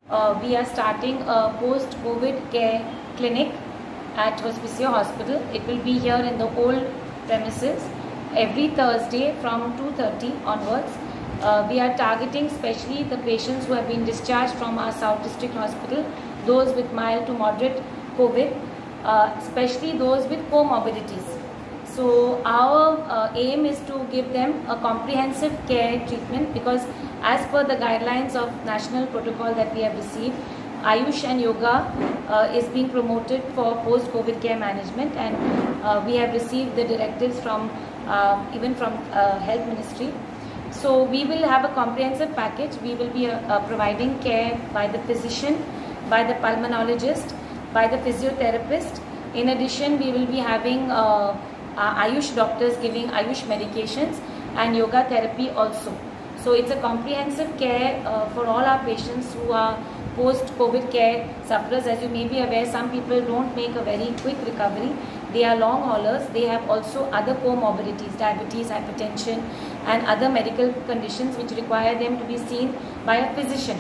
We are starting a post-COVID care clinic at Hospicio Hospital. It will be here in the old premises every Thursday from 2:30 onwards. We are targeting especially the patients who have been discharged from our South District Hospital, those with mild to moderate COVID, especially those with comorbidities. So our aim is to give them a comprehensive care treatment, because as per the guidelines of national protocol that we have received, Ayush and Yoga is being promoted for post-COVID care management, and we have received the directives from even from Health Ministry. So we will have a comprehensive package. We will be providing care by the physician, by the pulmonologist, by the physiotherapist. In addition, we will be having Ayush doctors giving Ayush medications and yoga therapy also. So it's a comprehensive care for all our patients who are post-COVID care sufferers. As you may be aware, some people don't make a very quick recovery. They are long haulers. They have also other comorbidities, diabetes, hypertension and other medical conditions which require them to be seen by a physician.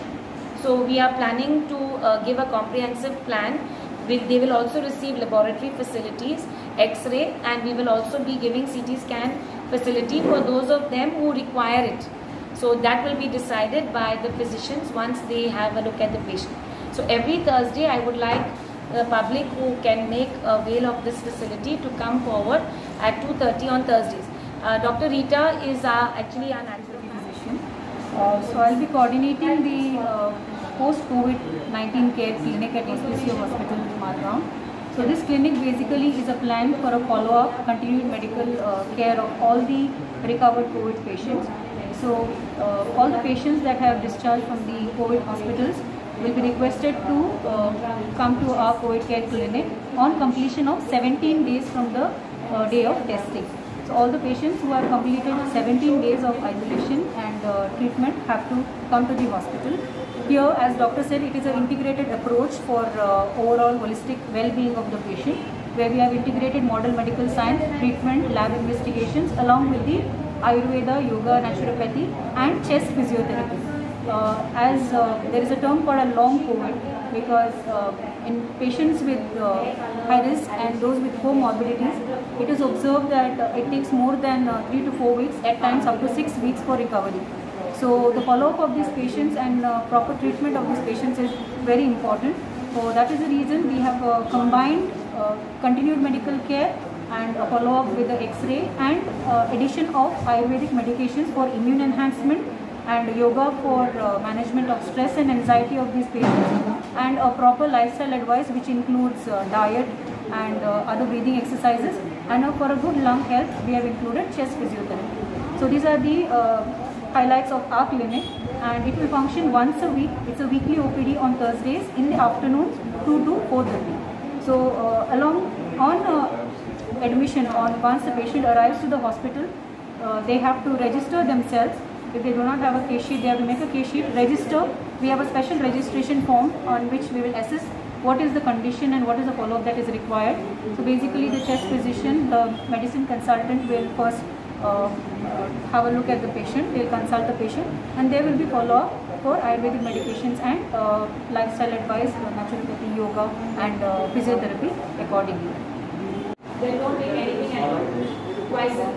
So we are planning to give a comprehensive plan. They will also receive laboratory facilities, X-ray, and we will also be giving CT scan facility for those of them who require it. So that will be decided by the physicians once they have a look at the patient. So every Thursday I would like the public who can make avail of this facility to come forward at 2:30 on Thursdays. Dr. Rita is actually our natural physician. So I'll be coordinating the post-COVID-19 care clinic at Hospicio Hospital, Margam. So this clinic basically is a plan for a follow-up, continued medical care of all the recovered COVID patients. So all the patients that have discharged from the COVID hospitals will be requested to come to our COVID care clinic on completion of 17 days from the day of testing. So all the patients who have completed 17 days of isolation and treatment have to come to the hospital. Here, as doctor said, it is an integrated approach for overall holistic well-being of the patient, where we have integrated model medical science, treatment, lab investigations, along with the Ayurveda, yoga, naturopathy and chest physiotherapy. As there is a term called a long COVID, because in patients with high risk and those with comorbidities, it is observed that it takes more than 3 to 4 weeks, at times up to 6 weeks for recovery. So the follow-up of these patients and proper treatment of these patients is very important. So that is the reason we have combined continued medical care and a follow-up with the X-ray and addition of Ayurvedic medications for immune enhancement and yoga for management of stress and anxiety of these patients, and a proper lifestyle advice which includes diet and other breathing exercises, and for a good lung health we have included chest physiotherapy. So these are the highlights of our clinic, and it will function once a week. It's a weekly OPD on Thursdays in the afternoons 2 to 4:30. So admission, once the patient arrives to the hospital, they have to register themselves. If they do not have a case sheet, they have to make a case sheet, register. We have a special registration form on which we will assess what is the condition and what is the follow-up that is required. So basically the chest physician, the medicine consultant will first have a look at the patient, they will consult the patient, and there will be follow-up for Ayurvedic medications and lifestyle advice, naturopathy, yoga and physiotherapy accordingly. They don't take anything at all. Twice a